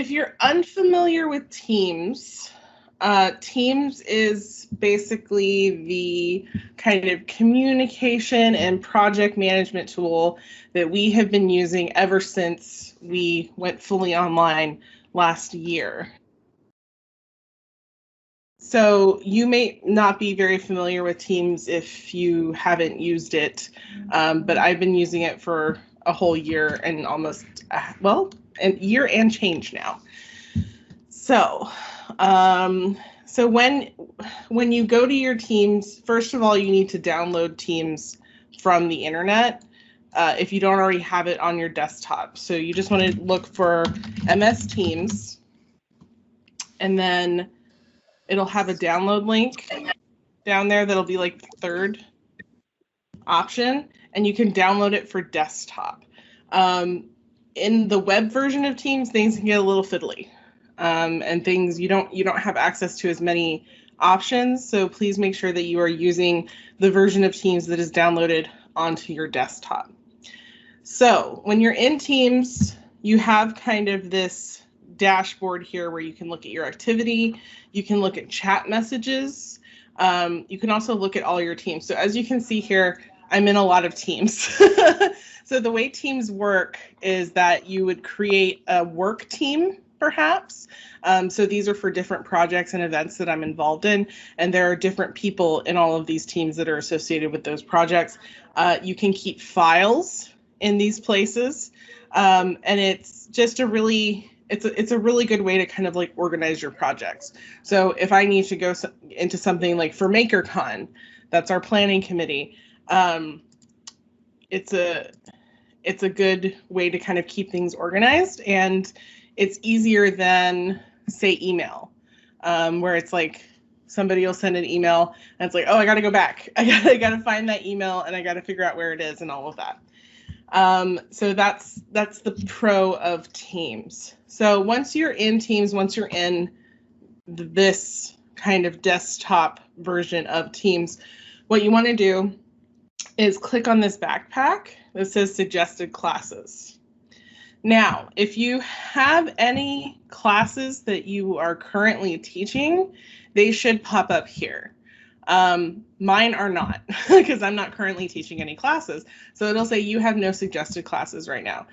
if you're unfamiliar with Teams, Teams is basically the kind of communication and project management tool that we have been using ever since we went fully online last year. So you may not be very familiar with Teams if you haven't used it, but I've been using it for a whole year and almost, well, a year and change now. So, so when you go to your Teams, first of all, you need to download Teams from the internet if you don't already have it on your desktop. So you just want to look for MS Teams, and then it'll have a download link down there that'll be like the third option, and you can download it for desktop. In the web version of Teams, things can get a little fiddly, and things you don't have access to as many options. So please make sure that you are using the version of Teams that is downloaded onto your desktop. So when you're in Teams, you have kind of this dashboard here where you can look at your activity, you can look at chat messages, you can also look at all your teams. So as you can see here, I'm in a lot of teams. So the way teams work is that you would create a work team, perhaps. So these are for different projects and events that I'm involved in, and there are different people in all of these teams that are associated with those projects. You can keep files in these places, and it's just a really good way to kind of like organize your projects. So if I need to go into something like for MakerCon, that's our planning committee, it's a good way to kind of keep things organized, and it's easier than, say, email, where it's like somebody will send an email and it's like, oh, I got to go back. I got to find that email and I got to figure out where it is and all of that. So that's the pro of Teams. So once you're in Teams, once you're in this kind of desktop version of Teams, what you want to do is click on this backpack that says suggested classes. Now, if you have any classes that you are currently teaching, they should pop up here. Mine are not, because I'm not currently teaching any classes. So it'll say you have no suggested classes right now.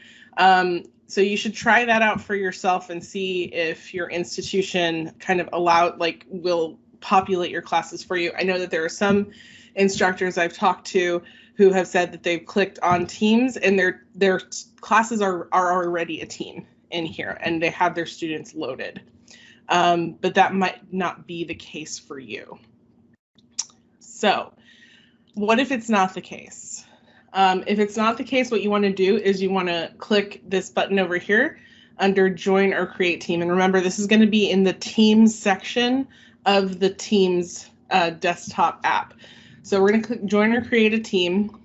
So you should try that out for yourself and see if your institution kind of will populate your classes for you. I know that there are some instructors I've talked to who have said that they've clicked on Teams and their classes are already a team in here and they have their students loaded. But that might not be the case for you. So what if it's not the case? If it's not the case, what you want to do is you want to click this button over here under Join or Create Team. And remember, this is going to be in the Teams section of the Teams desktop app. So we're going to click Join or Create a Team,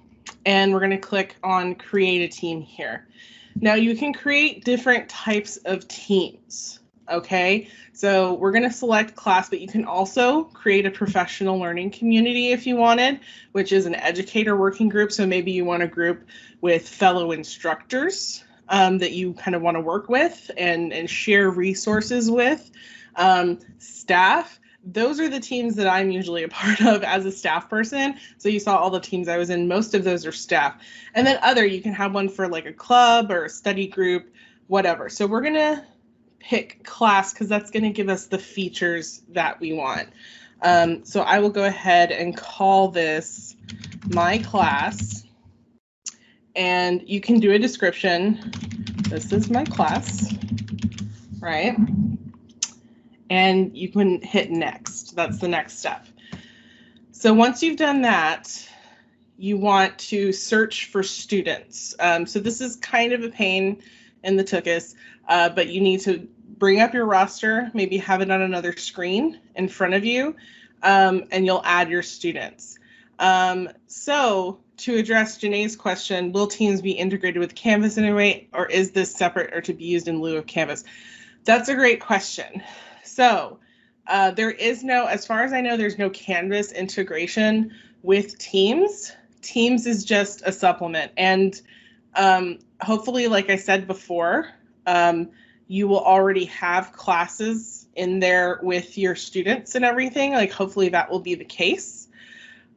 and we're going to click on Create a Team here. Now you can create different types of teams. Okay, so we're going to select class, but you can also create a professional learning community if you wanted, which is an educator working group. So maybe you want a group with fellow instructors that you kind of want to work with and share resources with. Staff, those are the teams that I'm usually a part of as a staff person. So you saw all the teams I was in, most of those are staff. And then other, you can have one for like a club or a study group, whatever. So we're going to pick class because that's going to give us the features that we want. So I will go ahead and call this my class, and you can do a description. This is my class, right? And you can hit next. That's the next step. So once you've done that, you want to search for students. So this is kind of a pain in the tuchus, but you need to bring up your roster, maybe have it on another screen in front of you, and you'll add your students. So to address Janae's question, will Teams be integrated with Canvas in any way, or is this separate or to be used in lieu of Canvas? That's a great question. So there is no, as far as I know, there's no Canvas integration with Teams. Teams is just a supplement. And hopefully, like I said before, you will already have classes in there with your students and everything. Like hopefully that will be the case.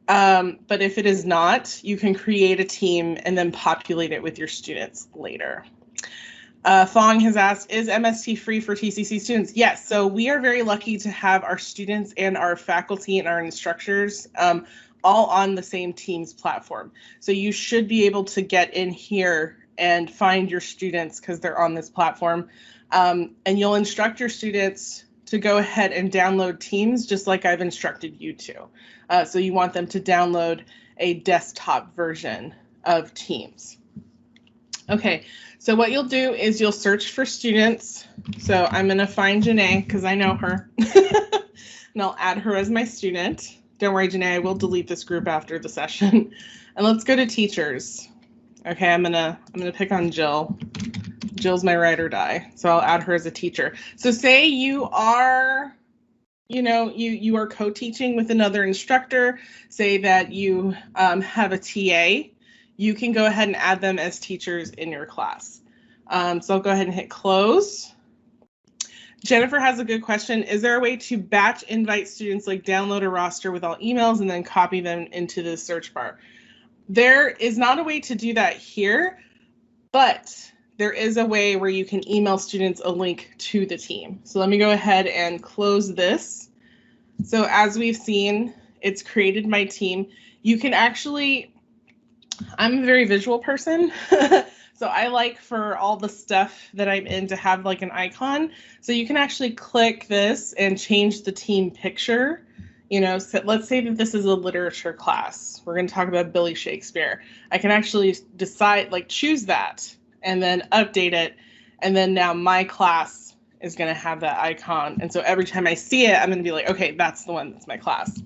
But if it is not, you can create a team and then populate it with your students later. Fong has asked, is MST free for TCC students? Yes, so we are very lucky to have our students and our faculty and our instructors all on the same Teams platform. So you should be able to get in here and find your students because they're on this platform. And you'll instruct your students to go ahead and download Teams just like I've instructed you to. So you want them to download a desktop version of Teams. Okay, so what you'll do is you'll search for students. So I'm going to find Janae because I know her and I'll add her as my student. Don't worry, Janae, I will delete this group after the session. And let's go to teachers. Okay, I'm gonna pick on Jill. Jill's my ride or die, so I'll add her as a teacher. So say you are, you are co-teaching with another instructor. Say that you have a TA. You can go ahead and add them as teachers in your class. So I'll go ahead and hit close. Jennifer has a good question. Is there a way to batch invite students, like download a roster with all emails and then copy them into the search bar? There is not a way to do that here, but there is a way where you can email students a link to the team. So let me go ahead and close this. So as we've seen, it's created my team. You can actually, I'm a very visual person. So I like for all the stuff that I'm in to have like an icon. So you can actually click this and change the team picture. So let's say that this is a literature class. We're going to talk about Billy Shakespeare. I can actually decide, choose that and then update it. And then now my class is going to have that icon. And so every time I see it, I'm going to be like, okay, that's the one, that's my class.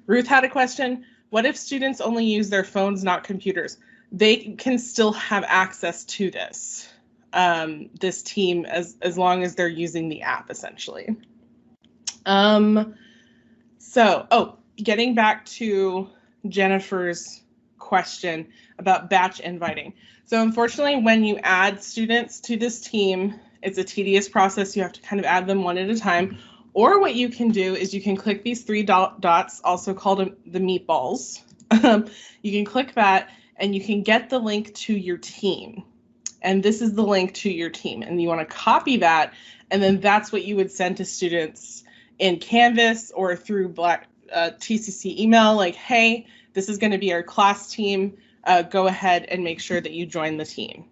Ruth had a question. What if students only use their phones, not computers? They can still have access to this, this team as long as they're using the app, essentially. Getting back to Jennifer's question about batch inviting. So unfortunately, when you add students to this team, it's a tedious process. You have to kind of add them one at a time. Or what you can do is you can click these three dots, also called the meatballs. You can click that and you can get the link to your team. And this is the link to your team. And you want to copy that. And then that's what you would send to students in Canvas or through TCC email, like, hey, this is going to be our class team. Go ahead and make sure that you join the team.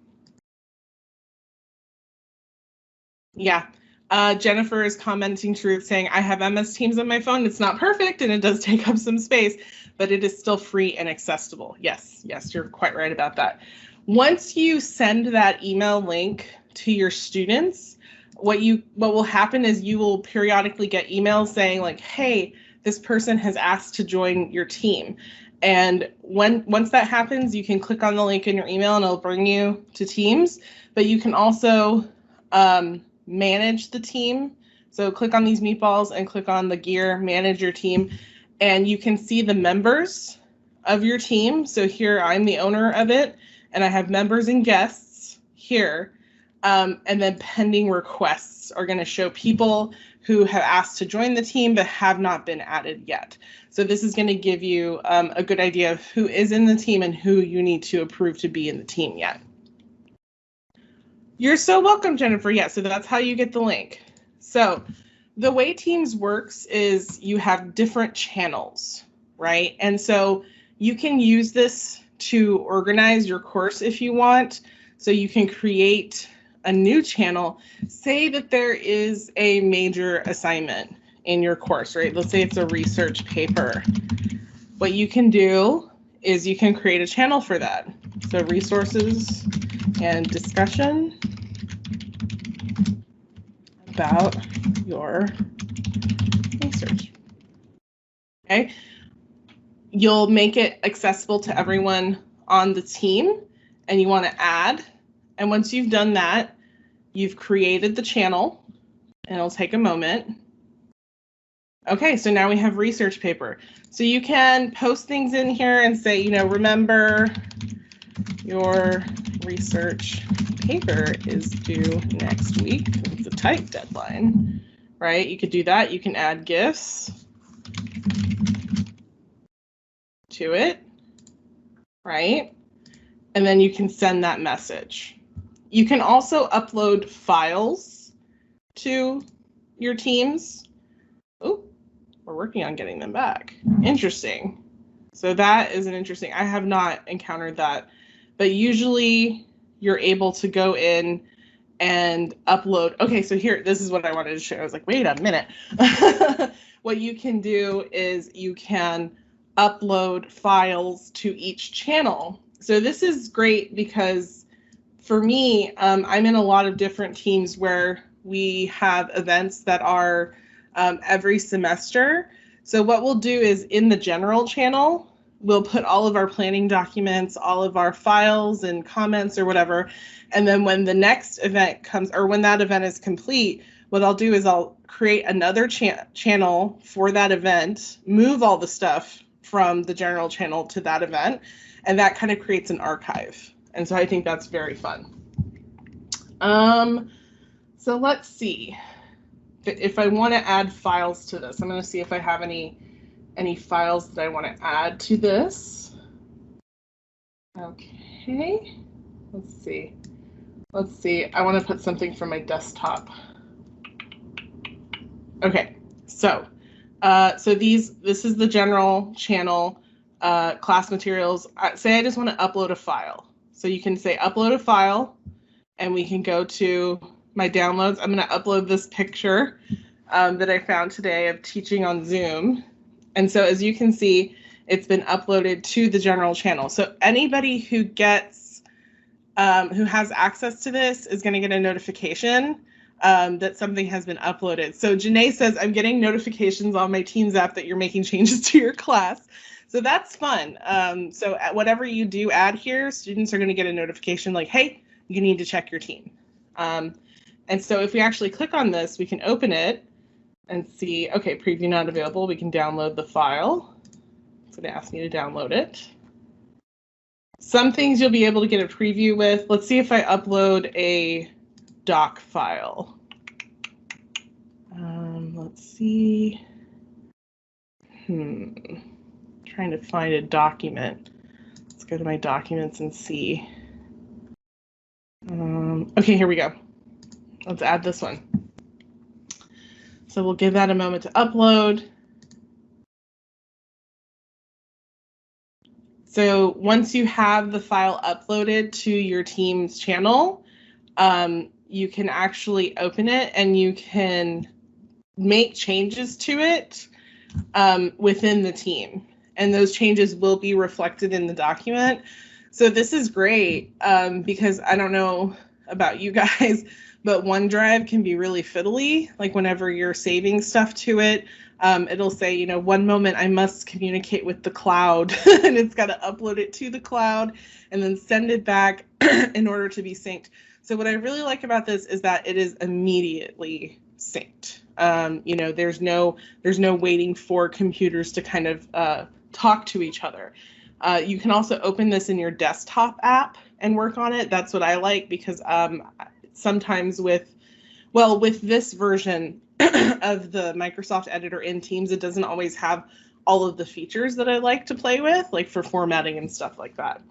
Yeah, Jennifer is commenting to Ruth saying, I have MS Teams on my phone. It's not perfect and it does take up some space, but it is still free and accessible. Yes, you're quite right about that. Once you send that email link to your students, what will happen is you will periodically get emails saying like, hey, this person has asked to join your team. And once that happens, you can click on the link in your email and it'll bring you to Teams, but you can also manage the team. So click on these meatballs and click on the gear, manage your team, and you can see the members of your team. So here I'm the owner of it and I have members and guests here. And then pending requests are going to show people who have asked to join the team but have not been added yet. So this is going to give you a good idea of who is in the team and who you need to approve to be in the team yet. You're so welcome, Jennifer. Yeah, so that's how you get the link. So the way Teams works is you have different channels, right? And so you can use this to organize your course if you want. So you can create a new channel. Say that there is a major assignment in your course, right? Let's say it's a research paper. What you can do is you can create a channel for that. So resources and discussion about your research. Okay. You'll make it accessible to everyone on the team and you want to add. And once you've done that, you've created the channel and it'll take a moment. Okay, so now we have research paper. So you can post things in here and say, remember your research paper is due next week. It's a tight deadline, right? You could do that. You can add GIFs to it, right? And then you can send that message. You can also upload files to your teams. Oh, we're working on getting them back. Interesting. So that is an interesting, I have not encountered that, but usually you're able to go in and upload. Okay, so here, this is what I wanted to show. I was like, wait a minute. What you can do is you can upload files to each channel. So this is great because for me, I'm in a lot of different teams where we have events that are every semester. So what we'll do is in the general channel, we'll put all of our planning documents, all of our files and comments or whatever. And then when the next event comes, or when that event is complete, what I'll do is I'll create another channel for that event, move all the stuff from the general channel to that event, and that kind of creates an archive. And so I think that's very fun. So let's see. If I want to add files to this, I'm going to see if I have any files that I want to add to this. Okay, let's see. I want to put something from my desktop. Okay, so this is the general channel, class materials. Say I just want to upload a file. So you can say upload a file, and we can go to my downloads. I'm going to upload this picture that I found today of teaching on Zoom. And so as you can see, it's been uploaded to the general channel. So anybody who gets, who has access to this is going to get a notification that something has been uploaded. So Janae says, I'm getting notifications on my Teams app that you're making changes to your class. So that's fun. So whatever you do add here, students are going to get a notification like, hey, you need to check your team. And so if we actually click on this, we can open it and see, okay, preview not available. We can download the file. It's going to ask me to download it. Some things you'll be able to get a preview with. Let's see if I upload a doc file. Let's see. Trying to find a document. Let's go to my documents and see. Okay, here we go. Let's add this one. So we'll give that a moment to upload. So once you have the file uploaded to your team's channel, you can actually open it and you can make changes to it within the team. And those changes will be reflected in the document. So this is great because I don't know about you guys, but OneDrive can be really fiddly. Like whenever you're saving stuff to it, it'll say, you know, one moment I must communicate with the cloud, and it's got to upload it to the cloud and then send it back in order to be synced. So what I really like about this is that it is immediately synced. You know, there's no waiting for computers to kind of talk to each other. You can also open this in your desktop app and work on it. That's what I like because sometimes with this version of the Microsoft Editor in Teams, it doesn't always have all of the features that I like to play with, like for formatting and stuff like that.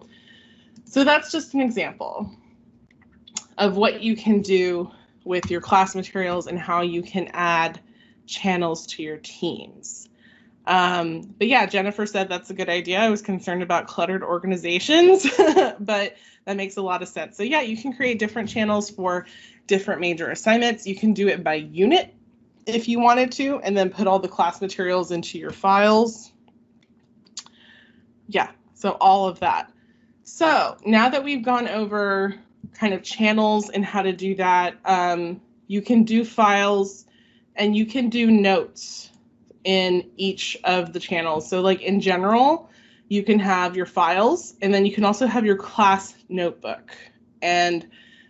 So that's just an example of what you can do with your class materials and how you can add channels to your teams. But yeah, Jennifer said that's a good idea. I was concerned about cluttered organizations, but that makes a lot of sense. So yeah, you can create different channels for different major assignments. You can do it by unit if you wanted to, and then put all the class materials into your files. Yeah, so all of that. So now that we've gone over kind of channels and how to do that, you can do files and you can do notes in each of the channels. So like in general, you can have your files and then you can also have your class notebook. And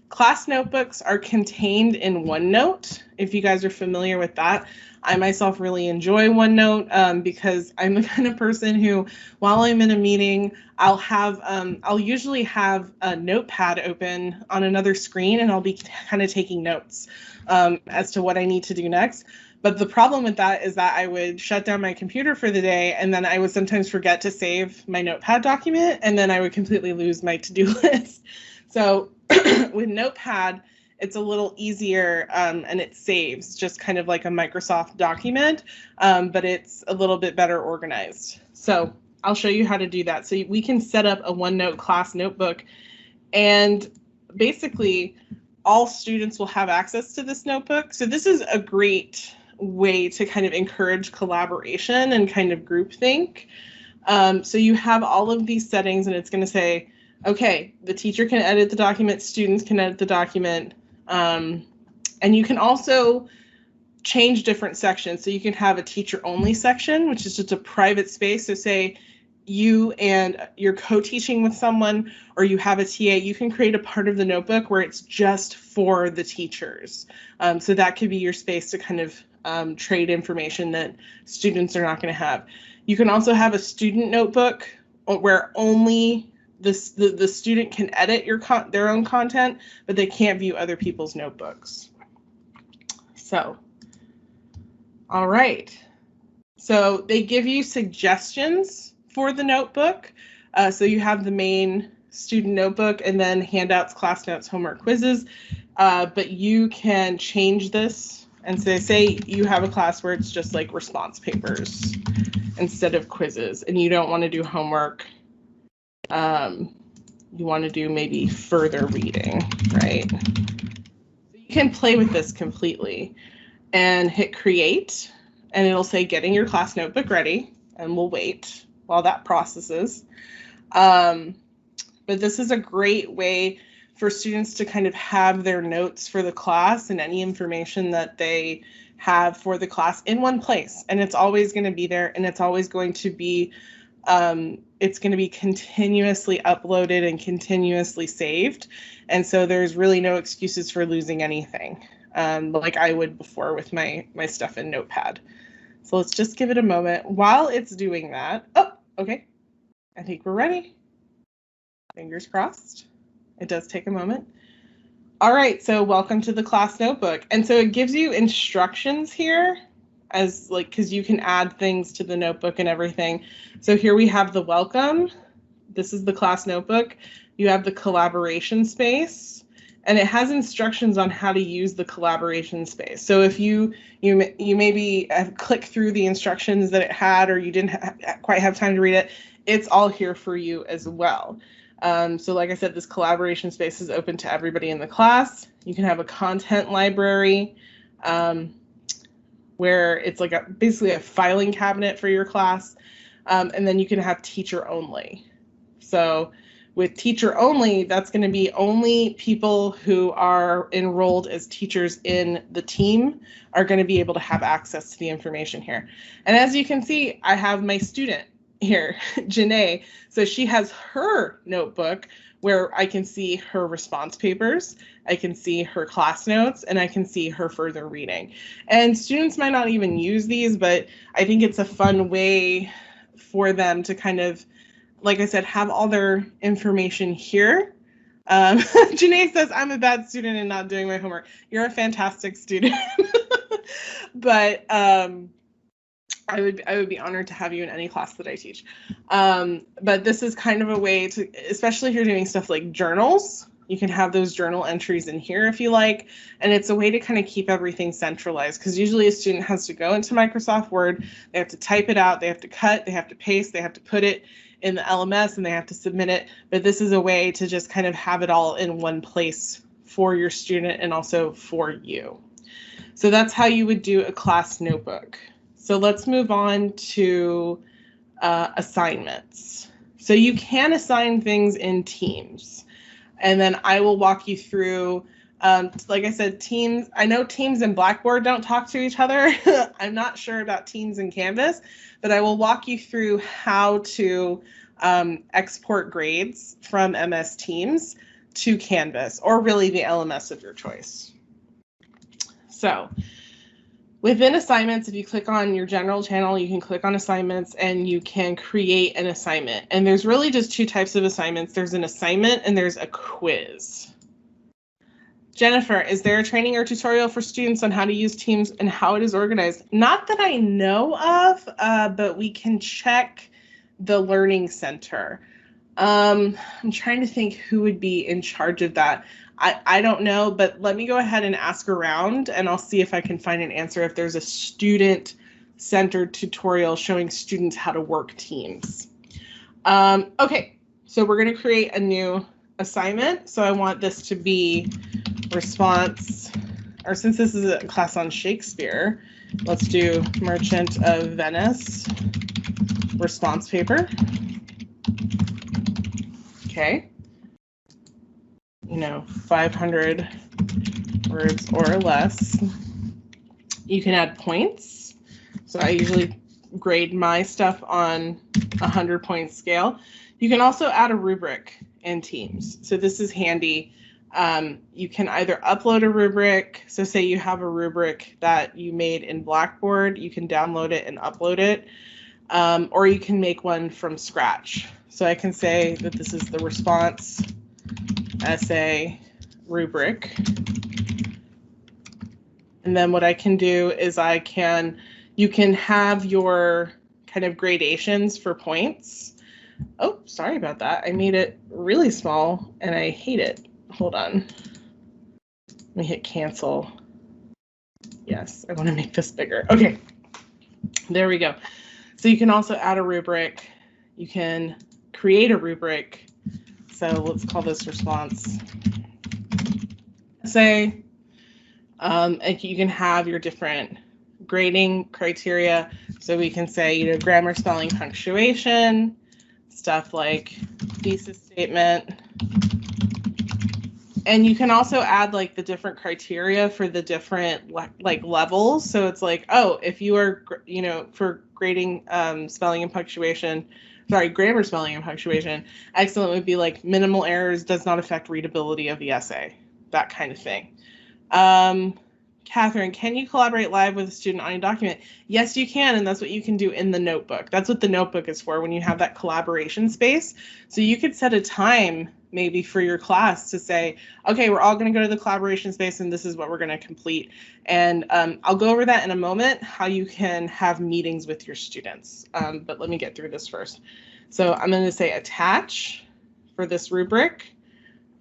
Class notebooks are contained in OneNote, if you guys are familiar with that. I myself really enjoy OneNote because I'm the kind of person who, while I'm in a meeting, I'll usually have a notepad open on another screen, and I'll be kind of taking notes as to what I need to do next. But the problem with that is that I would shut down my computer for the day, and then I would sometimes forget to save my notepad document, and then I would completely lose my to-do list. So with Notepad, it's a little easier and it saves just kind of like a Microsoft document, but it's a little bit better organized. So I'll show you how to do that. So we can set up a OneNote class notebook, and basically all students will have access to this notebook. So this is a great way to kind of encourage collaboration and kind of groupthink. So you have all of these settings, and it's going to say, okay, the teacher can edit the document, students can edit the document, and you can also change different sections. So you can have a teacher-only section, which is just a private space. So say you and you're co-teaching with someone, or you have a TA, you can create a part of the notebook where it's just for the teachers. So that could be your space to kind of trade information that students are not going to have. You can also have a student notebook where only the student can edit their own content, but they can't view other people's notebooks. So, all right. So they give you suggestions for the notebook. So you have the main student notebook and then handouts, class notes, homework, quizzes. But you can change this and say you have a class where it's just like response papers instead of quizzes, and you don't want to do homework. You want to do maybe further reading, right? You can play with this completely and hit create, and it'll say getting your class notebook ready, and we'll wait while that processes. But this is a great way for students to kind of have their notes for the class and any information that they have for the class in one place, and it's always going to be there, and it's always going to be continuously uploaded and continuously saved. And so there's really no excuses for losing anything, like I would before with my stuff in Notepad. So let's just give it a moment while it's doing that. Oh, okay. I think we're ready. Fingers crossed. It does take a moment. All right, so welcome to the class notebook. And so it gives you instructions here as like, because you can add things to the notebook and everything. So here we have the welcome. This is the class notebook. You have the collaboration space, and it has instructions on how to use the collaboration space. So if you maybe have clicked through the instructions that it had, or you didn't quite have time to read it, it's all here for you as well. So like I said, this collaboration space is open to everybody in the class. You can have a content library, where it's like basically a filing cabinet for your class. And then you can have teacher only. So with teacher only, that's going to be only people who are enrolled as teachers in the team are going to be able to have access to the information here. And as you can see, I have my student here, Janae. So she has her notebook where I can see her response papers, I can see her class notes, and I can see her further reading. And students might not even use these, but I think it's a fun way for them to kind of, like I said, have all their information here. Janae says, I'm a bad student and not doing my homework. You're a fantastic student. But I would be honored to have you in any class that I teach. But this is kind of a way to, especially if you're doing stuff like journals, you can have those journal entries in here if you like. And it's a way to kind of keep everything centralized, because usually a student has to go into Microsoft Word, they have to type it out, they have to cut, they have to paste, they have to put it in the LMS, and they have to submit it. But this is a way to just kind of have it all in one place for your student and also for you. So that's how you would do a class notebook. So let's move on to assignments. So you can assign things in teams, and then I will walk you through, like I said, teams. I know Teams and Blackboard don't talk to each other. I'm not sure about Teams and Canvas, but I will walk you through how to export grades from MS Teams to Canvas, or really the LMS of your choice. So within assignments, if you click on your general channel, you can click on assignments and you can create an assignment. And there's really just two types of assignments. There's an assignment and there's a quiz. Jennifer, is there a training or tutorial for students on how to use Teams and how it is organized? Not that I know of, but we can check the Learning Center. I'm trying to think who would be in charge of that. I don't know, but let me go ahead and ask around and I'll see if I can find an answer if there's a student-centered tutorial showing students how to work Teams. Okay, so we're going to create a new assignment. So I want this to be response, or since this is a class on Shakespeare, let's do Merchant of Venice response paper. Okay. 500 words or less. You can add points. So I usually grade my stuff on a 100-point scale. You can also add a rubric in Teams. So this is handy. You can either upload a rubric. So say you have a rubric that you made in Blackboard, you can download it and upload it. Or you can make one from scratch. So I can say that this is the response essay rubric. And then what I can do is you can have your kind of gradations for points. Oh, sorry about that. I made it really small and I hate it. Hold on. Let me hit cancel. Yes, I want to make this bigger. Okay, there we go. So you can also add a rubric. You can create a rubric. So let's call this response essay. And you can have your different grading criteria. So we can say, grammar, spelling, punctuation, stuff like thesis statement. And you can also add like the different criteria for the different like levels. So it's like, oh, if you are, for grading spelling and punctuation, grammar, spelling, and punctuation, excellent would be like minimal errors, does not affect readability of the essay, that kind of thing. Catherine, can you collaborate live with a student on a document? Yes, you can, and that's what you can do in the notebook. That's what the notebook is for, when you have that collaboration space. So you could set a time maybe for your class to say, okay, we're all going to go to the collaboration space and this is what we're going to complete. And I'll go over that in a moment, how you can have meetings with your students. But let me get through this first. So I'm going to say attach for this rubric.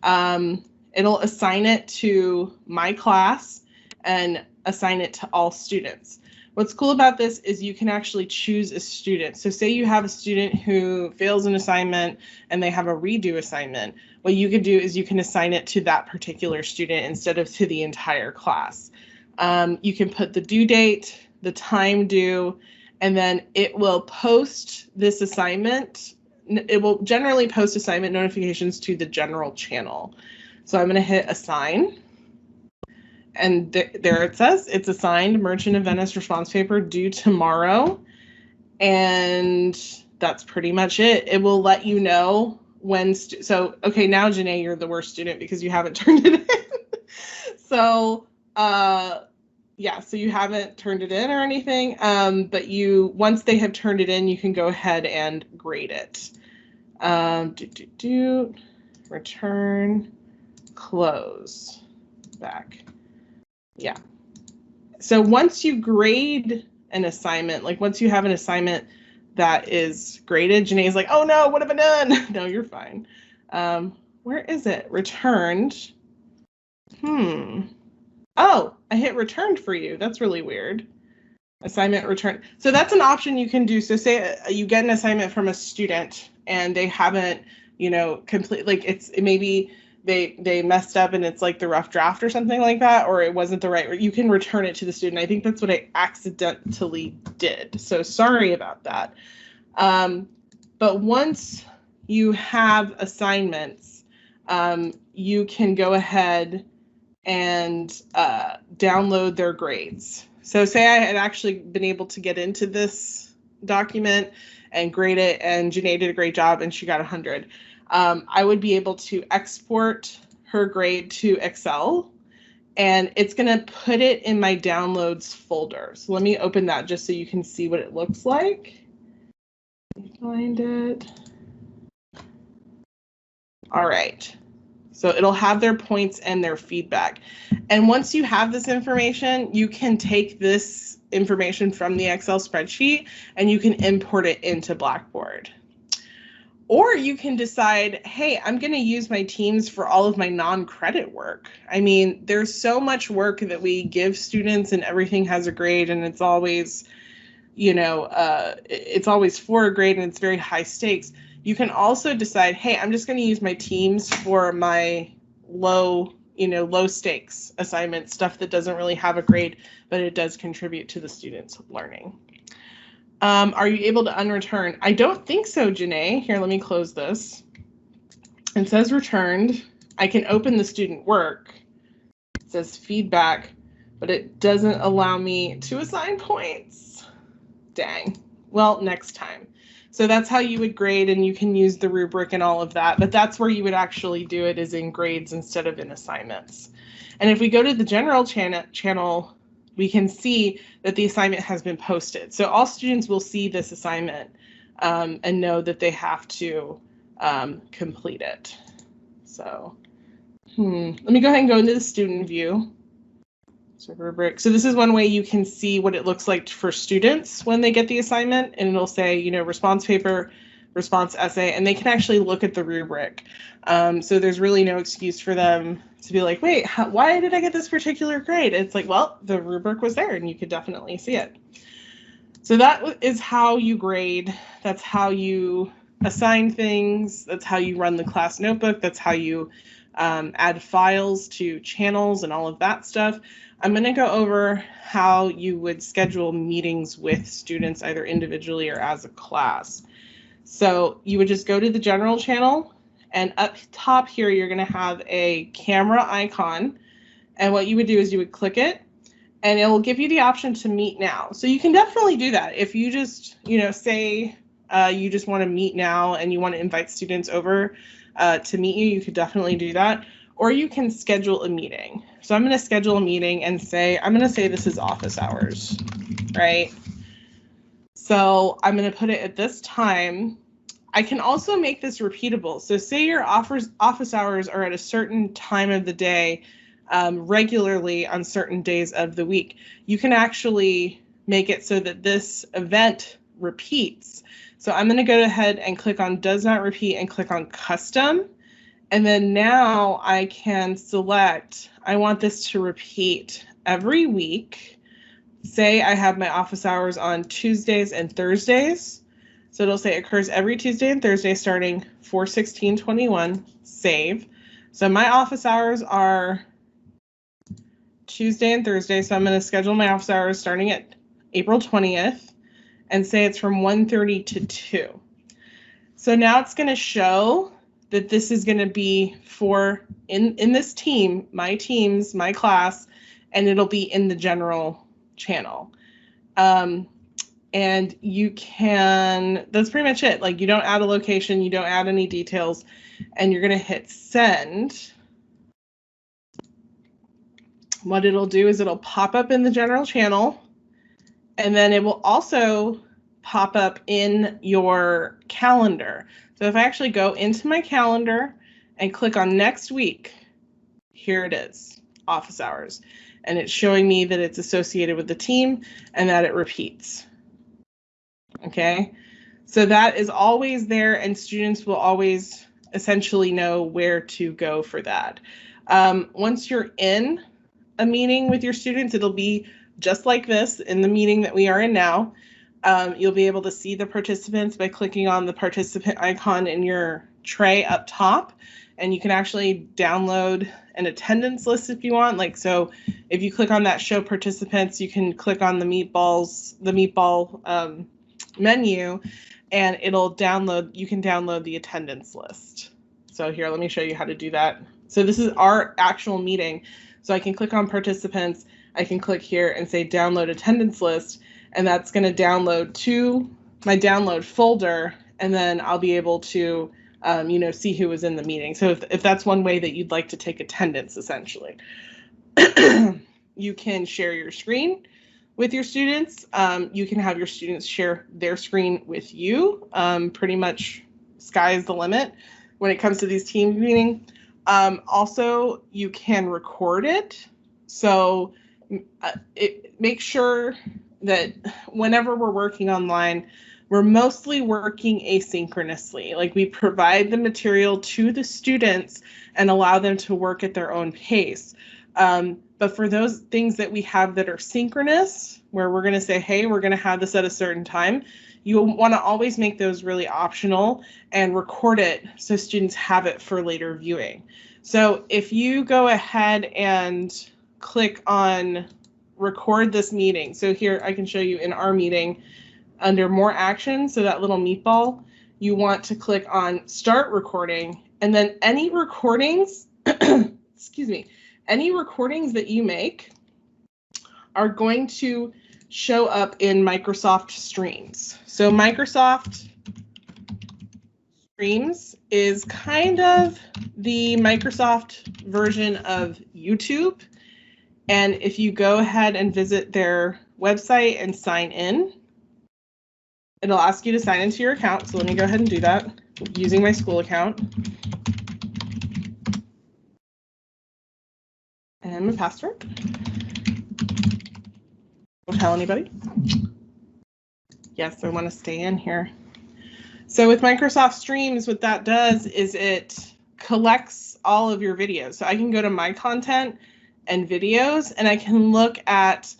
It'll assign it to my class and assign it to all students. What's cool about this is you can actually choose a student. So say you have a student who fails an assignment and they have a redo assignment. What you can do is you can assign it to that particular student instead of to the entire class. You can put the due date, the time due, and then it will post this assignment. It will generally post assignment notifications to the general channel. So I'm going to hit assign. And there it says it's assigned Merchant of Venice response paper due tomorrow. And that's pretty much it. It will let you know when. Okay, now Janae, you're the worst student because you haven't turned it in. So yeah, so you haven't turned it in or anything. But once they have turned it in, you can go ahead and grade it. Return, close, back. Yeah. So once you grade an assignment, like once you have an assignment that is graded, Janae's like, oh no, what have I done? No, you're fine. Where is it? Returned. Oh, I hit returned for you. That's really weird. Assignment returned. So that's an option you can do. So say you get an assignment from a student and they haven't, complete, like maybe they messed up and it's like the rough draft or something like that, or it wasn't the right, you can return it to the student. I think that's what I accidentally did. So sorry about that. But once you have assignments, you can go ahead and download their grades. So say I had actually been able to get into this document and grade it, and Janae did a great job and she got 100. I would be able to export her grade to Excel, and it's going to put it in my downloads folder. So let me open that just so you can see what it looks like. Let me find it. All right. So it'll have their points and their feedback. And once you have this information, you can take this information from the Excel spreadsheet and you can import it into Blackboard. Or you can decide, hey, I'm going to use my teams for all of my non-credit work. I mean, there's so much work that we give students and everything has a grade, and it's always, it's always for a grade and it's very high stakes. You can also decide, hey, I'm just going to use my teams for my low stakes assignments, stuff that doesn't really have a grade, but it does contribute to the students' learning. Are you able to unreturn? I don't think so, Janae. Here, let me close this. It says returned. I can open the student work. It says feedback, but it doesn't allow me to assign points. Dang. Well, next time. So that's how you would grade, and you can use the rubric and all of that, but that's where you would actually do it, is in grades instead of in assignments. And if we go to the general channel, we can see that the assignment has been posted. So all students will see this assignment and know that they have to complete it. So let me go ahead and go into the student view. So rubric. So this is one way you can see what it looks like for students when they get the assignment, and it'll say, response paper, response essay, and they can actually look at the rubric. So there's really no excuse for them to be like, wait, why did I get this particular grade? It's like, well, the rubric was there and you could definitely see it. So that is how you grade. That's how you assign things. That's how you run the class notebook. That's how you add files to channels and all of that stuff. I'm going to go over how you would schedule meetings with students, either individually or as a class. So you would just go to the general channel, and up top here, you're going to have a camera icon. And what you would do is you would click it, and it will give you the option to meet now. So you can definitely do that. If you just, say you just want to meet now and you want to invite students over to meet you, you could definitely do that. Or you can schedule a meeting. So I'm going to schedule a meeting and I'm going to say this is office hours, right? So I'm going to put it at this time. I can also make this repeatable. So say your office hours are at a certain time of the day, regularly on certain days of the week. You can actually make it so that this event repeats. So I'm going to go ahead and click on does not repeat and click on custom. And then now I can select, I want this to repeat every week. Say I have my office hours on Tuesdays and Thursdays. So it'll say occurs every Tuesday and Thursday starting 4/16/21, save. So my office hours are Tuesday and Thursday. So I'm going to schedule my office hours starting at April 20th and say it's from 1:30 to 2. So now it's going to show that this is going to be for in this team, my teams, my class, and it'll be in the general channel. And you can, that's pretty much it. Like, you don't add a location, you don't add any details, and you're going to hit send. What it'll do is it'll pop up in the general channel, and then it will also pop up in your calendar. So if I actually go into my calendar and click on next week, here it is, office hours. And it's showing me that it's associated with the team and that it repeats. Okay, so that is always there, and students will always essentially know where to go for that. Once you're in a meeting with your students, it'll be just like this in the meeting that we are in now. You'll be able to see the participants by clicking on the participant icon in your tray up top, and you can actually download an attendance list if you want. Like, so if you click on that show participants, you can click on the meatball menu, and it'll download, you can download the attendance list. So here, let me show you how to do that. So this is our actual meeting. So I can click on participants, I can click here and say download attendance list, and that's going to download to my download folder, and then I'll be able to see who was in the meeting. So if that's one way that you'd like to take attendance, essentially. You can share your screen with your students. You can have your students share their screen with you. Pretty much sky's the limit when it comes to these team meetings. Also, you can record it. So make sure that whenever we're working online, we're mostly working asynchronously. Like, we provide the material to the students and allow them to work at their own pace. But for those things that we have that are synchronous, where we're going to say, hey, we're going to have this at a certain time, you want to always make those really optional and record it so students have it for later viewing. So if you go ahead and click on record this meeting. So here I can show you in our meeting under more action. So that little meatball, you want to click on start recording, and then any recordings, excuse me, any recordings that you make are going to show up in Microsoft Streams. So Microsoft Streams is kind of the Microsoft version of YouTube. And if you go ahead and visit their website and sign in, it'll ask you to sign into your account. So let me go ahead and do that using my school account. And my password. Don't tell anybody. Yes, I want to stay in here. So with Microsoft Streams, what that does is it collects all of your videos. So I can go to my content and videos, and I can look at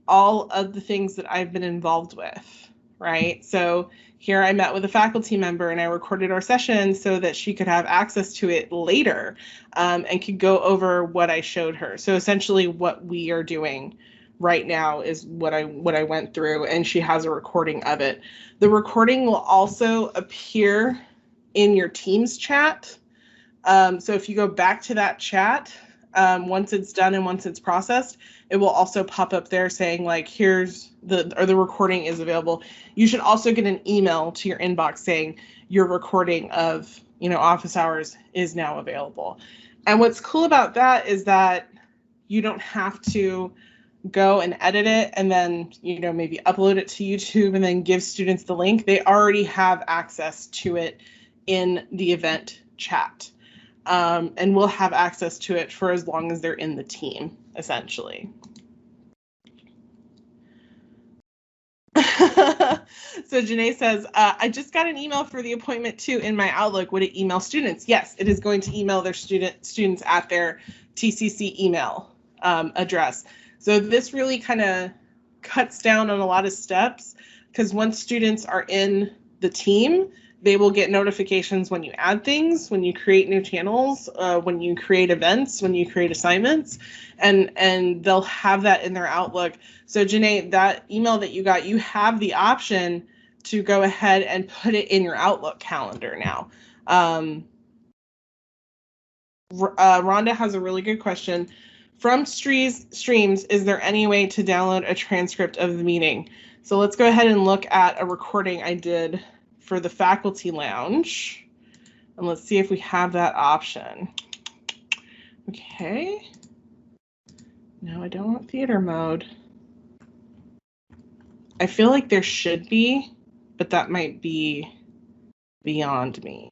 all of the things that I've been involved with, right? So here I met with a faculty member and I recorded our session so that she could have access to it later, and could go over what I showed her. So essentially what we are doing right now is what I went through, and she has a recording of it. The recording will also appear in your Teams chat. So if you go back to that chat, once it's done and once it's processed, it will also pop up there saying, like, here's the recording is available. You should also get an email to your inbox saying your recording of, office hours is now available. And what's cool about that is that you don't have to go and edit it and then, maybe upload it to YouTube and then give students the link. They already have access to it in the event chat. And we'll have access to it for as long as they're in the team, essentially. So Janae says, I just got an email for the appointment too in my Outlook. Would it email students? Yes, it is going to email their students at their TCC email address. So this really kind of cuts down on a lot of steps, because once students are in the team, they will get notifications when you add things, when you create new channels, when you create events, when you create assignments, and they'll have that in their Outlook. So Janae, that email that you got, you have the option to go ahead and put it in your Outlook calendar now. Rhonda has a really good question. From Streams, is there any way to download a transcript of the meeting? So let's go ahead and look at a recording I did for the faculty lounge, and let's see if we have that option. Okay. No, I don't want theater mode. I feel like there should be, but that might be beyond me.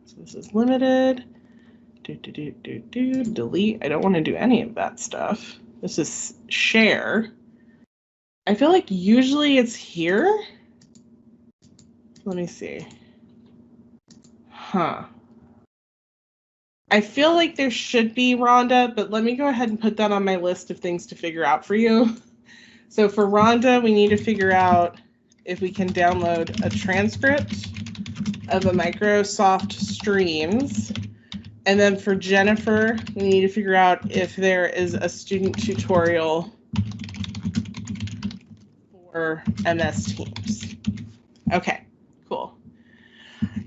So this is limited. Delete. I don't want to do any of that stuff. This is share. I feel like usually it's here. Let me see. I feel like there should be, Rhonda, but let me go ahead and put that on my list of things to figure out for you. So for Rhonda, we need to figure out if we can download a transcript of a Microsoft Streams. And then for Jennifer, we need to figure out if there is a student tutorial for MS Teams. Okay, cool.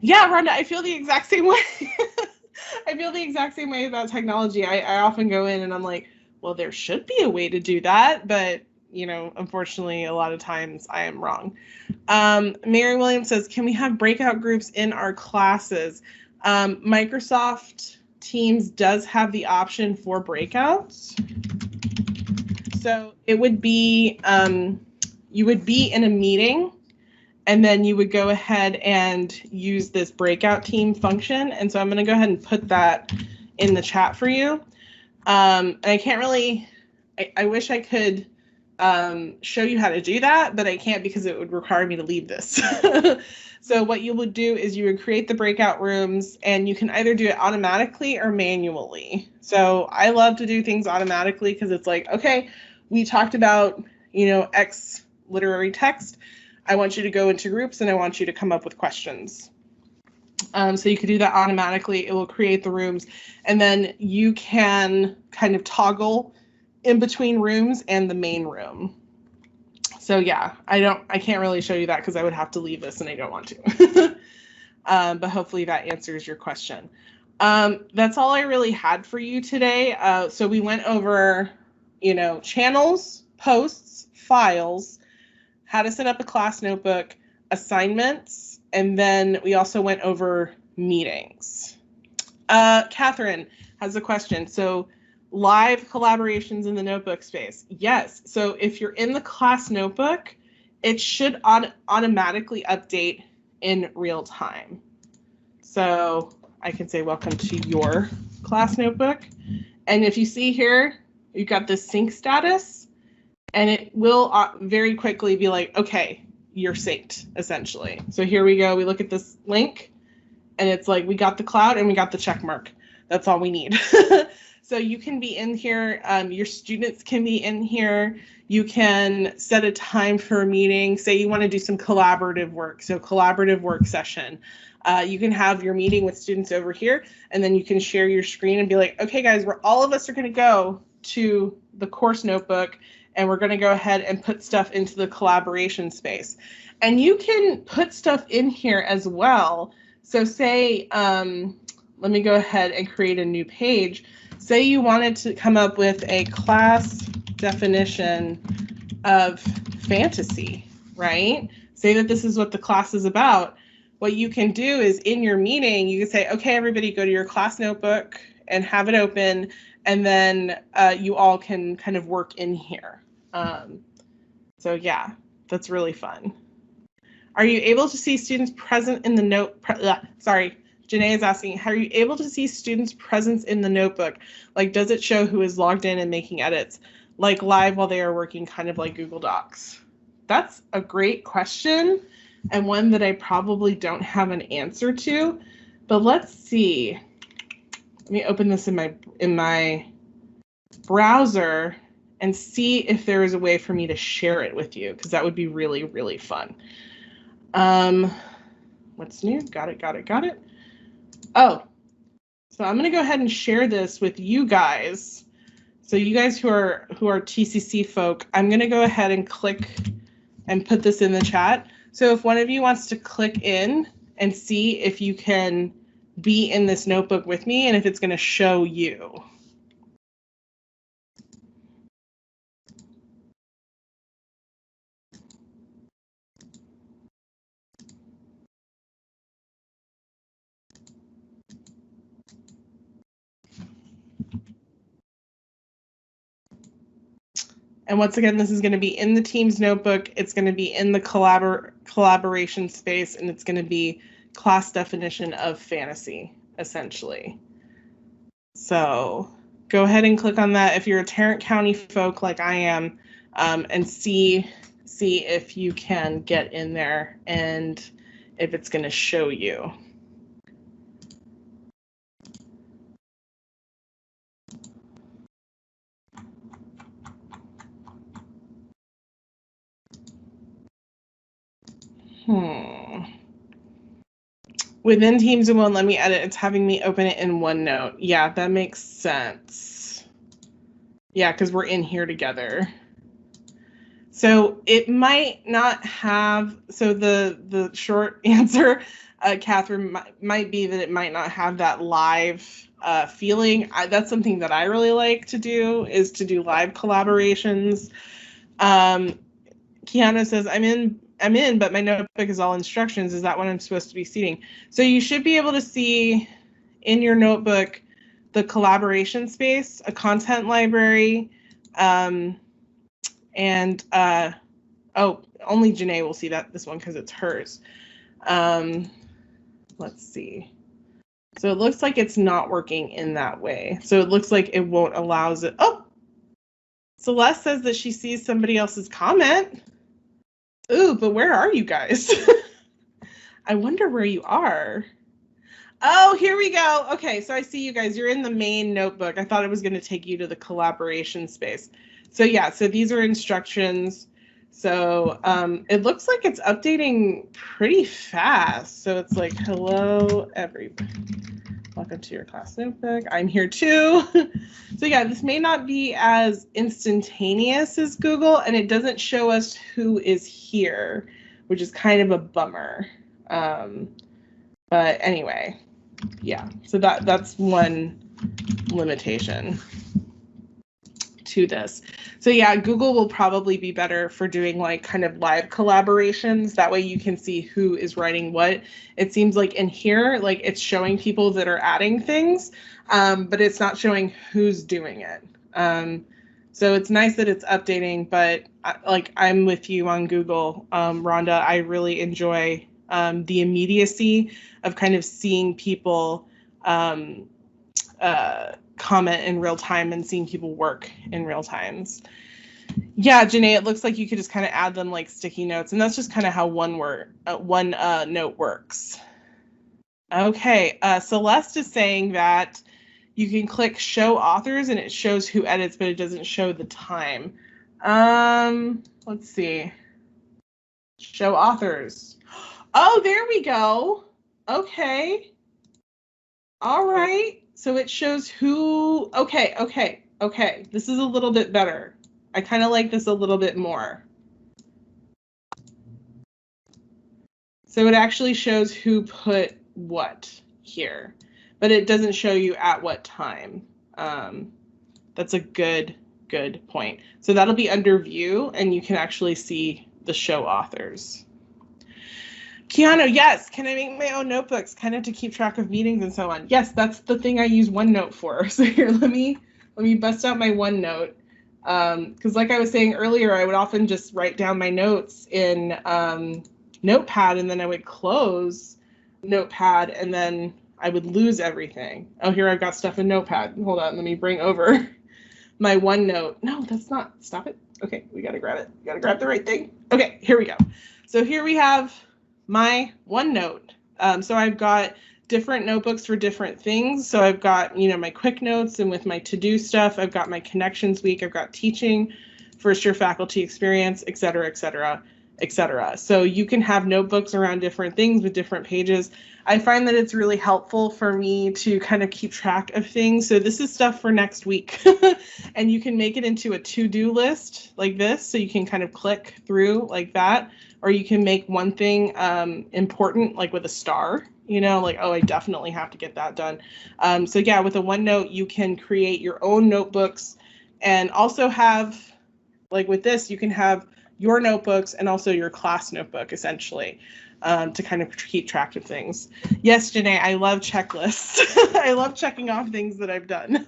Yeah, Rhonda, I feel the exact same way. I feel the exact same way about technology. I often go in and I'm like, well, there should be a way to do that, but unfortunately, a lot of times I am wrong. Mary Williams says, can we have breakout groups in our classes? Microsoft Teams does have the option for breakouts. So it would be, you would be in a meeting, and then you would go ahead and use this breakout team function. And so I'm going to go ahead and put that in the chat for you. And I can't really, I wish I could show you how to do that, but I can't because it would require me to leave this. So what you would do is you would create the breakout rooms, and you can either do it automatically or manually. So I love to do things automatically because it's like, okay, we talked about, you know, X literary text. I want you to go into groups and I want you to come up with questions. So you could do that automatically. It will create the rooms, and then you can kind of toggle in between rooms and the main room. So yeah, I can't really show you that because I would have to leave this and I don't want to. But hopefully that answers your question. That's all I really had for you today. So we went over, you know, channels, posts, files, how to set up a class notebook, assignments, and then we also went over meetings. Catherine has a question. So live collaborations in the notebook space. Yes. So if you're in the class notebook, it should automatically update in real time. So I can say welcome to your class notebook. And if you see here, you've got this sync status, and it will very quickly be like, okay, you're synced, essentially. So here we go. We look at this link, and it's like we got the cloud and we got the check mark. That's all we need. So you can be in here. Your students can be in here. You can set a time for a meeting. Say you want to do some collaborative work. So collaborative work session. You can have your meeting with students over here, and then you can share your screen and be like, okay, guys, all of us are going to go to the course notebook, and we're going to go ahead and put stuff into the collaboration space. And you can put stuff in here as well. So say, let me go ahead and create a new page. Say you wanted to come up with a class definition of fantasy, right? Say that this is what the class is about. What you can do is in your meeting, you can say, okay, everybody go to your class notebook and have it open, and then you all can kind of work in here. So yeah, that's really fun. Are you able to see students present in the sorry, Janae is asking, are you able to see students' presence in the notebook? Like, does it show who is logged in and making edits, like live while they are working, kind of like Google Docs? That's a great question, and one that I probably don't have an answer to, but let's see. Let me open this in my browser and see if there is a way for me to share it with you, because that would be really, really fun. What's new? Got it. Oh, so I'm going to go ahead and share this with you guys. So you guys who are TCC folk, I'm going to go ahead and click and put this in the chat. So if one of you wants to click in and see if you can be in this notebook with me and if it's going to show you. And once again, this is going to be in the Teams notebook. It's going to be in the collaboration space, and it's going to be class definition of fantasy, essentially. So go ahead and click on that if you're a Tarrant County folk like I am, and see if you can get in there and if it's going to show you. Within Teams, it won't let me edit. It's having me open it in OneNote. Yeah, that makes sense. Yeah, because we're in here together. So it might not have, so the short answer, Catherine, might be that it might not have that live feeling. That's something that I really like to do, is to do live collaborations. Kiana says, I'm in I'm in, but my notebook is all instructions. Is that what I'm supposed to be seeing? So you should be able to see in your notebook the collaboration space, a content library, and oh, only Janae will see this one because it's hers. Let's see. So it looks like it's not working in that way. So it looks like it won't allow it. Oh, Celeste says that she sees somebody else's comment. Ooh, but where are you guys? I wonder where you are. Oh, here we go. Okay, so I see you guys. You're in the main notebook. I thought it was going to take you to the collaboration space. So yeah, so these are instructions. So it looks like it's updating pretty fast. So it's like, hello, everybody. Welcome to your class notebook. I'm here too. So yeah, this may not be as instantaneous as Google, and it doesn't show us who is here, which is kind of a bummer. But anyway, yeah, so that's one limitation to this. So yeah, Google will probably be better for doing like kind of live collaborations. That way you can see who is writing what. It seems like in here, like it's showing people that are adding things, but it's not showing who's doing it. So it's nice that it's updating, but like I'm with you on Google, Rhonda. I really enjoy the immediacy of kind of seeing people comment in real time and seeing people work in real times. Yeah, Janae, it looks like you could just kind of add them like sticky notes, and that's just kind of how one note works. Okay, Celeste is saying that you can click show authors and it shows who edits, but it doesn't show the time. Let's see. Show authors. Oh, there we go. Okay. All right. So it shows who, okay. This is a little bit better. I kind of like this a little bit more. So it actually shows who put what here, but it doesn't show you at what time. That's a good point. So that'll be under view and you can actually see the show authors. Keanu, yes. Can I make my own notebooks kind of to keep track of meetings and so on? Yes, that's the thing I use OneNote for. So here, let me bust out my OneNote. Because like I was saying earlier, I would often just write down my notes in Notepad, and then I would close Notepad, and then I would lose everything. Oh, here I've got stuff in Notepad. Hold on, let me bring over my OneNote. No, that's not. Stop it. Okay, we gotta grab it. We gotta grab the right thing. Okay, here we go. So here we have my OneNote. So I've got different notebooks for different things. So I've got, my quick notes, and with my to-do stuff, I've got my connections week, I've got teaching, first year faculty experience, et cetera, et cetera, et cetera. So you can have notebooks around different things with different pages. I find that it's really helpful for me to kind of keep track of things. So this is stuff for next week, and you can make it into a to-do list like this. So you can kind of click through like that, or you can make one thing important, like with a star, like, oh, I definitely have to get that done. So yeah, with a OneNote, you can create your own notebooks, and also have, like with this, you can have your notebooks and also your class notebook, essentially, to kind of keep track of things. Yes, Janae, I love checklists. I love checking off things that I've done.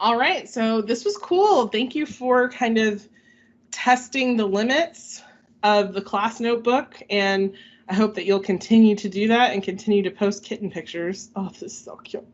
All right, so this was cool. Thank you for kind of testing the limits of the class notebook, and I hope that you'll continue to do that and continue to post kitten pictures. Oh, this is so cute.